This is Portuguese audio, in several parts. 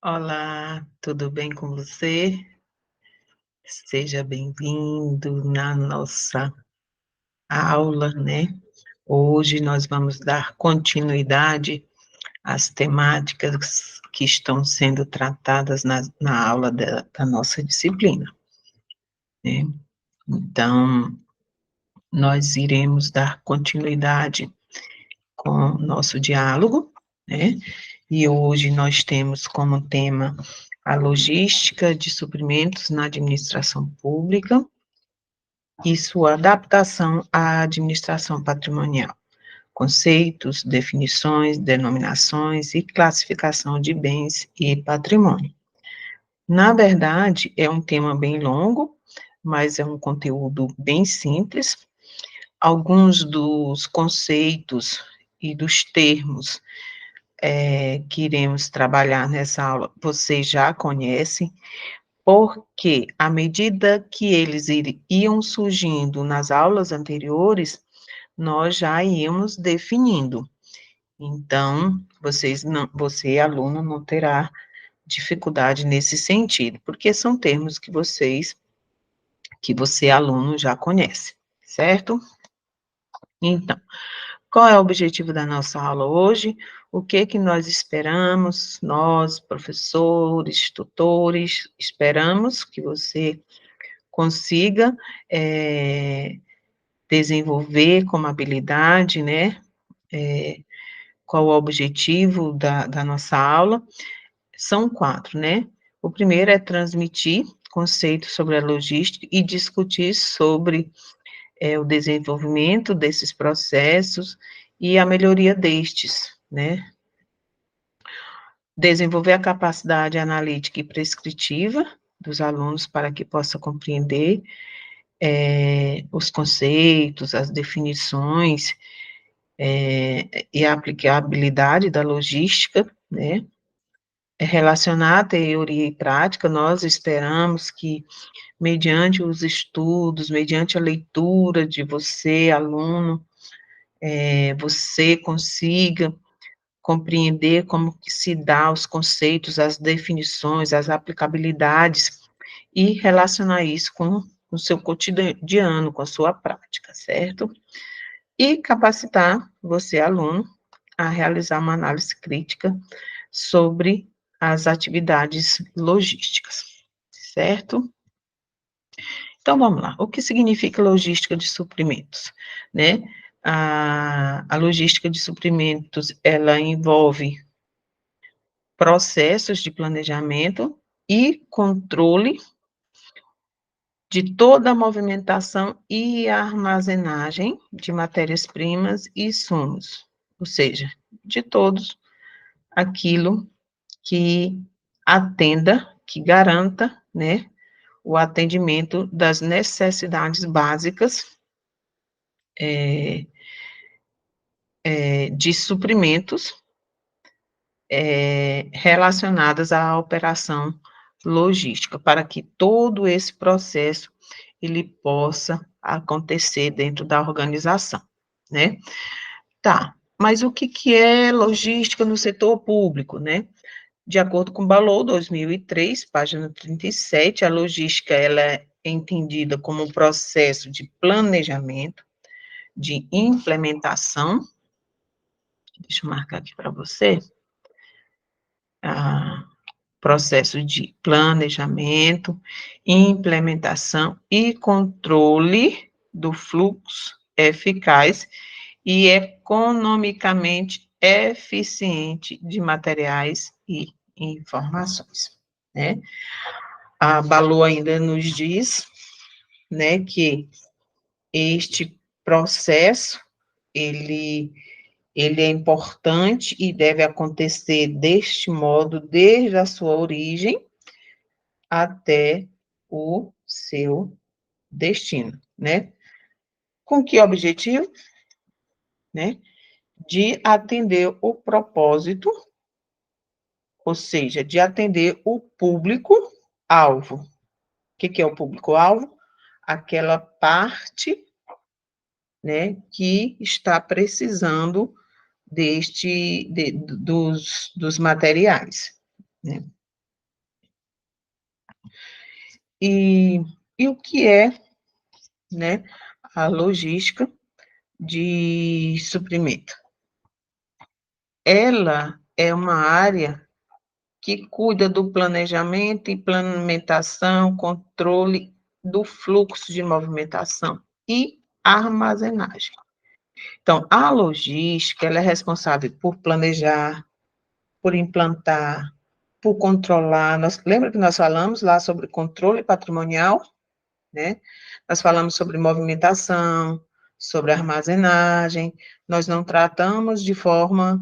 Olá, tudo bem com você? Seja bem-vindo na nossa aula, né? Hoje nós vamos dar continuidade às temáticas que estão sendo tratadas na aula da nossa disciplina, né? Então, nós iremos dar continuidade com o nosso diálogo, né? E hoje nós temos como tema a logística de suprimentos na administração pública e sua adaptação à administração patrimonial, conceitos, definições, denominações e classificação de bens e patrimônio. Na verdade, é um tema bem longo, mas é um conteúdo bem simples. Alguns dos conceitos e dos termos que iremos trabalhar nessa aula, vocês já conhecem, porque à medida que eles iam surgindo nas aulas anteriores, nós já íamos definindo. Então, você, aluno, não terá dificuldade nesse sentido, porque são termos que você, aluno, já conhece, certo? Então, qual é o objetivo da nossa aula hoje? O que nós esperamos, nós, professores, tutores, esperamos que você consiga desenvolver como habilidade, né? Qual o objetivo da nossa aula? São 4, né? O primeiro é transmitir conceitos sobre a logística e discutir sobre o desenvolvimento desses processos e a melhoria destes, né? Desenvolver a capacidade analítica e prescritiva dos alunos para que possa compreender os conceitos, as definições e a aplicabilidade da logística, né? Relacionar a teoria e prática, nós esperamos que, mediante os estudos, mediante a leitura de você, aluno, você consiga compreender como que se dá os conceitos, as definições, as aplicabilidades, e relacionar isso com o seu cotidiano, com a sua prática, certo? E capacitar você, aluno, a realizar uma análise crítica sobre as atividades logísticas, certo? Então, vamos lá. O que significa logística de suprimentos, né? A logística de suprimentos, ela envolve processos de planejamento e controle de toda a movimentação e armazenagem de matérias-primas e insumos, ou seja, de todos aquilo que atenda, que garanta, né, o atendimento das necessidades básicas de suprimentos relacionadas à operação logística, para que todo esse processo ele possa acontecer dentro da organização, né? Tá, mas o que é logística no setor público, né? De acordo com o Balou 2003, página 37, a logística ela é entendida como um processo de planejamento, de implementação, deixa eu marcar aqui para você, processo de planejamento, implementação e controle do fluxo eficaz e economicamente eficiente de materiais e informações, né? A Balu ainda nos diz, né, que este processo, ele é importante e deve acontecer deste modo desde a sua origem até o seu destino, né? Com que objetivo? Né? De atender o propósito, ou seja, de atender o público-alvo. O que é o público-alvo? Aquela parte, né, que está precisando dos materiais, né? E o que é, né, a logística de suprimento? Ela é uma área que cuida do planejamento, implementação, controle do fluxo de movimentação e armazenagem. Então, a logística, ela é responsável por planejar, por implantar, por controlar. Lembra que nós falamos lá sobre controle patrimonial, né? Nós falamos sobre movimentação, sobre armazenagem. Nós não tratamos de forma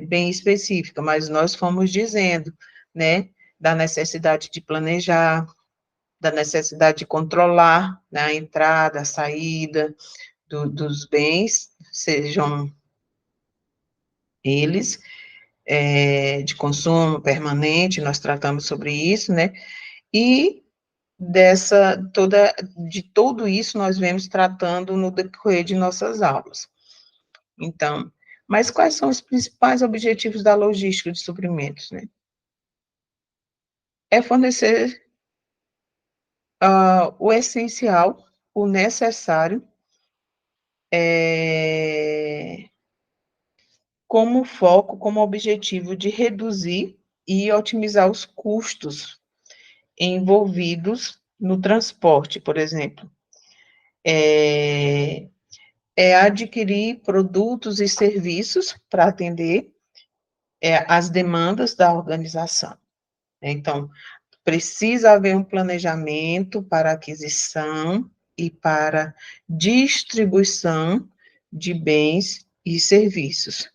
bem específica, mas nós fomos dizendo, né, da necessidade de planejar, da necessidade de controlar, né, a entrada, a saída dos bens, sejam eles de consumo permanente, nós tratamos sobre isso, né? E de tudo isso nós vemos tratando no decorrer de nossas aulas. Então, mas quais são os principais objetivos da logística de suprimentos, né? É fornecer o essencial, o necessário, como foco, como objetivo de reduzir e otimizar os custos envolvidos no transporte, por exemplo. É adquirir produtos e serviços para atender as demandas da organização. Então, precisa haver um planejamento para aquisição e para distribuição de bens e serviços.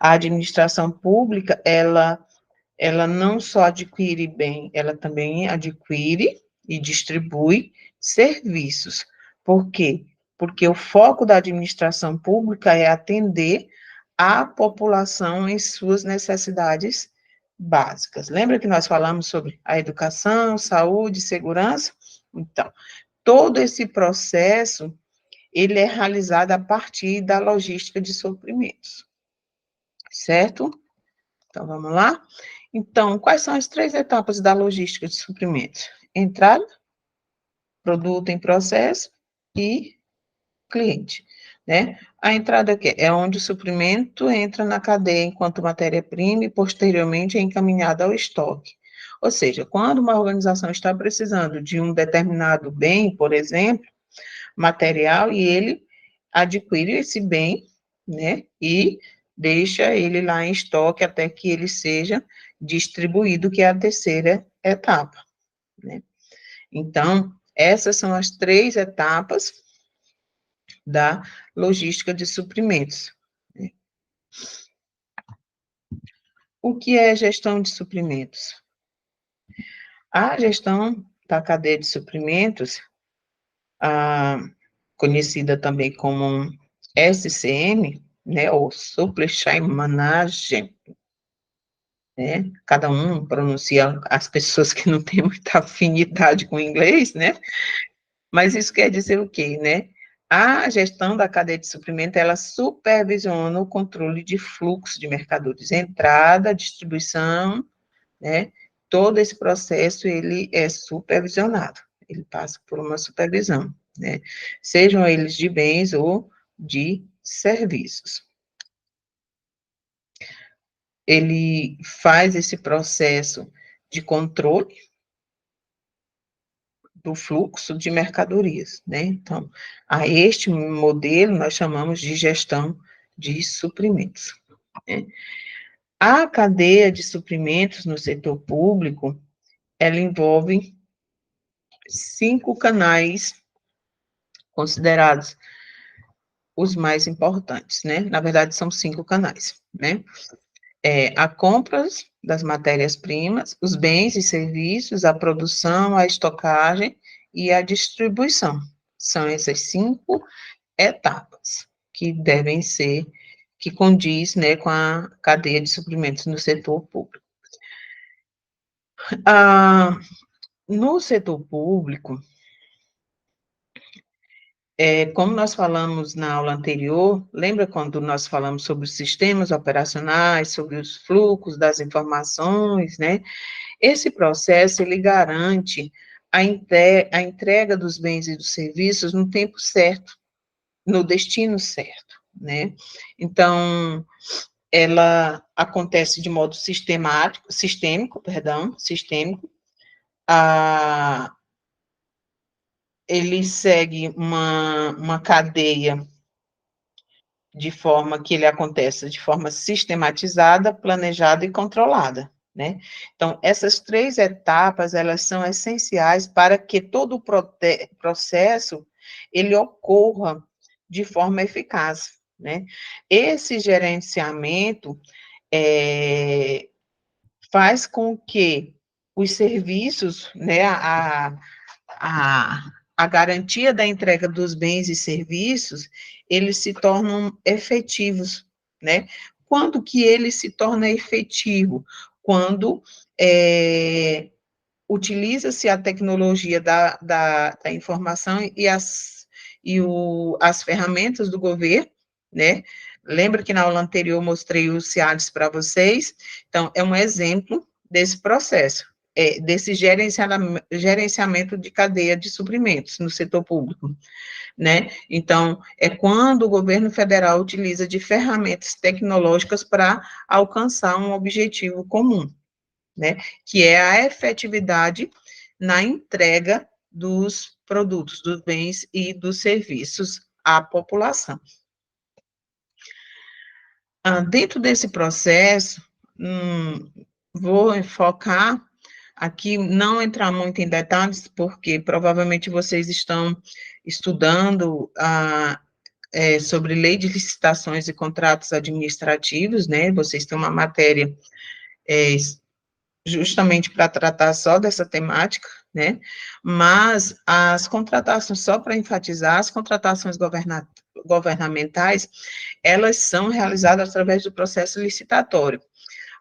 A administração pública, ela não só adquire bem, ela também adquire e distribui serviços. Por quê? Porque o foco da administração pública é atender a população em suas necessidades básicas. Lembra que nós falamos sobre a educação, saúde, segurança? Então, todo esse processo, ele é realizado a partir da logística de suprimentos, certo? Então, vamos lá? Então, quais são as 3 etapas da logística de suprimentos? Entrada, produto em processo e cliente, né? A entrada aqui é onde o suprimento entra na cadeia enquanto matéria-prima e posteriormente é encaminhado ao estoque. Ou seja, quando uma organização está precisando de um determinado bem, por exemplo, material, e ele adquire esse bem, né? E deixa ele lá em estoque até que ele seja distribuído, que é a terceira etapa, né? Então, essas são as 3 etapas da logística de suprimentos. O que é gestão de suprimentos? A gestão da cadeia de suprimentos, conhecida também como SCM, né, ou Supply Chain Management, né, cada um pronuncia, as pessoas que não têm muita afinidade com o inglês, né, mas isso quer dizer o quê, né? A gestão da cadeia de suprimento, ela supervisiona o controle de fluxo de mercadorias, entrada, distribuição, né? Todo esse processo, ele é supervisionado, ele passa por uma supervisão, né? Sejam eles de bens ou de serviços. Ele faz esse processo de controle do fluxo de mercadorias, né? Então, a este modelo nós chamamos de gestão de suprimentos, né? A cadeia de suprimentos no setor público, ela envolve 5 canais considerados os mais importantes, né? Na verdade, são 5 canais, né? A compras das matérias-primas, os bens e serviços, a produção, a estocagem e a distribuição. São essas 5 etapas que devem ser, que condiz, né, com a cadeia de suprimentos no setor público. No setor público, como nós falamos na aula anterior, lembra quando nós falamos sobre os sistemas operacionais, sobre os fluxos das informações, né? Esse processo, ele garante a entrega dos bens e dos serviços no tempo certo, no destino certo, né? Então, ela acontece de modo sistêmico, ele segue uma cadeia de forma que ele acontece de forma sistematizada, planejada e controlada, né? Então, essas 3 etapas, elas são essenciais para que todo o processo, ele ocorra de forma eficaz, né? Esse gerenciamento faz com que os serviços, né, a, a garantia da entrega dos bens e serviços, eles se tornam efetivos, né? Quando que ele se torna efetivo? Quando utiliza-se a tecnologia da informação e as ferramentas do governo, né? Lembra que na aula anterior eu mostrei os CIADs para vocês? Então, é um exemplo desse processo, desse gerenciamento de cadeia de suprimentos no setor público, né? Então, é quando o governo federal utiliza de ferramentas tecnológicas para alcançar um objetivo comum, né? Que é a efetividade na entrega dos produtos, dos bens e dos serviços à população. Dentro desse processo, vou focar aqui, não entrar muito em detalhes, porque provavelmente vocês estão estudando sobre lei de licitações e contratos administrativos, né? Vocês têm uma matéria justamente para tratar só dessa temática, né? Mas as contratações, só para enfatizar, as contratações governamentais, elas são realizadas através do processo licitatório.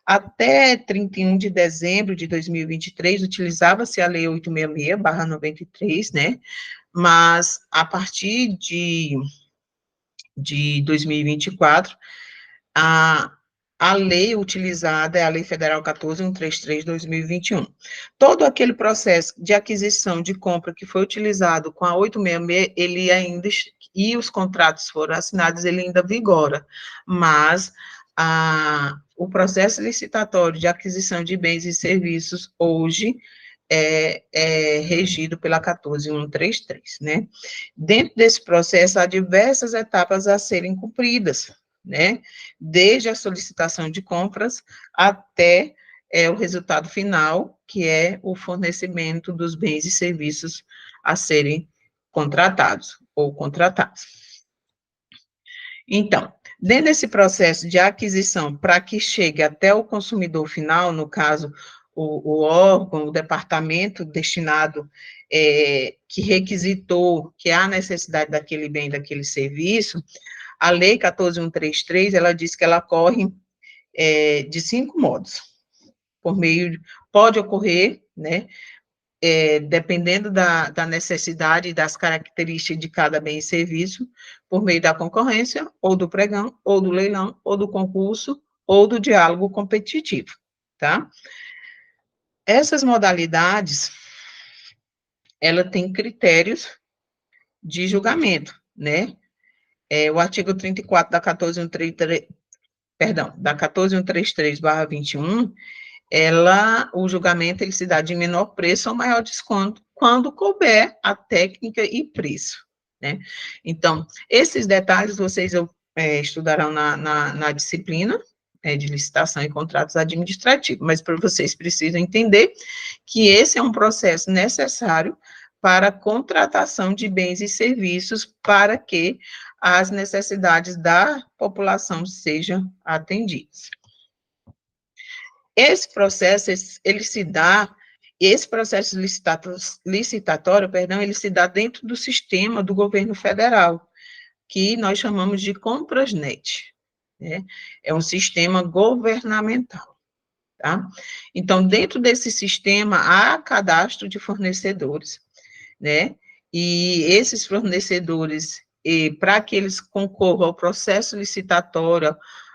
Até 31 de dezembro de 2023, utilizava-se a Lei 866/93, né? Mas, a partir de 2024, a lei utilizada é a Lei Federal 14.133/2021. Todo aquele processo de aquisição, de compra que foi utilizado com a 866, ele ainda, e os contratos foram assinados, ele ainda vigora, mas o processo licitatório de aquisição de bens e serviços hoje é regido pela 14.133, né? Dentro desse processo, há diversas etapas a serem cumpridas, né? Desde a solicitação de compras até o resultado final, que é o fornecimento dos bens e serviços a serem contratados ou contratados. Então, dentro desse processo de aquisição, para que chegue até o consumidor final, no caso, o órgão, o departamento destinado, que requisitou, que há necessidade daquele bem, daquele serviço, a Lei 14.133, ela diz que ela ocorre de 5 modos. Pode ocorrer, né, dependendo da necessidade e das características de cada bem e serviço, por meio da concorrência, ou do pregão, ou do leilão, ou do concurso, ou do diálogo competitivo, tá? Essas modalidades, ela tem critérios de julgamento, né? O artigo 34 da 14.133, da 14.133/21, o julgamento, ele se dá de menor preço ou maior desconto, quando couber a técnica e preço, né? Então, esses detalhes vocês estudarão na disciplina de licitação e contratos administrativos, mas para vocês precisam entender que esse é um processo necessário para a contratação de bens e serviços para que as necessidades da população sejam atendidas. Esse processo, esse processo licitatório, ele se dá dentro do sistema do governo federal, que nós chamamos de Comprasnet, né? É um sistema governamental, tá? Então, dentro desse sistema, há cadastro de fornecedores, né? E esses fornecedores, para que eles concorram ao processo licitatório,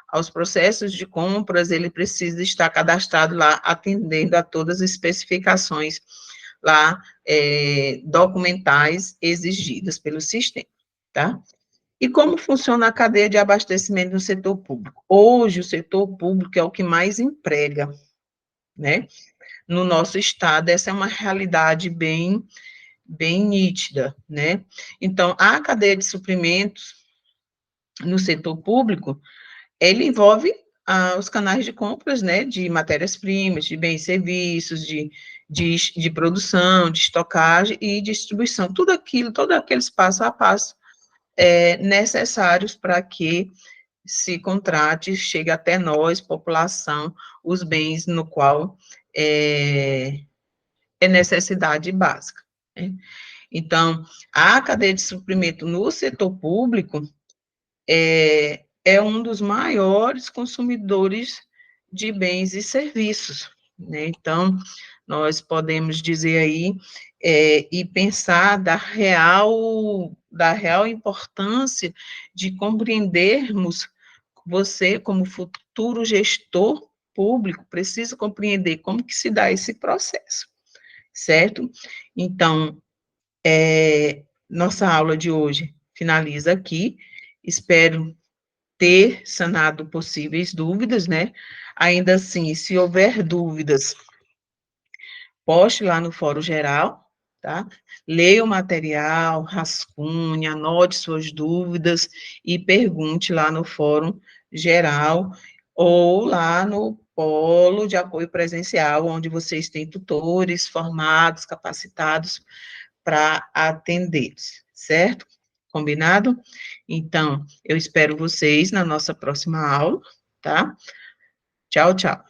aos processos de compras, ele precisa estar cadastrado lá, atendendo a todas as especificações lá documentais exigidas pelo sistema, tá? E como funciona a cadeia de abastecimento no setor público? Hoje, o setor público é o que mais emprega, né? No nosso estado, essa é uma realidade bem nítida, né? Então, a cadeia de suprimentos no setor público, ele envolve os canais de compras, né, de matérias-primas, de bens e serviços, de produção, de estocagem e distribuição, tudo aquilo, todos aqueles passo a passo necessários para que se contrate, chegue até nós, população, os bens no qual é necessidade básica, né? Então, a cadeia de suprimento no setor público é um dos maiores consumidores de bens e serviços, né? Então, nós podemos dizer aí e pensar da real importância de compreendermos, você, como futuro gestor público, precisa compreender como que se dá esse processo, certo? Então, nossa aula de hoje finaliza aqui. Espero ter sanado possíveis dúvidas, né? Ainda assim, se houver dúvidas, poste lá no Fórum Geral, tá? Leia o material, rascunhe, anote suas dúvidas e pergunte lá no Fórum Geral ou lá no Polo de Apoio Presencial, onde vocês têm tutores formados, capacitados para atendê-los, certo? Combinado? Então, eu espero vocês na nossa próxima aula, tá? Tchau, tchau.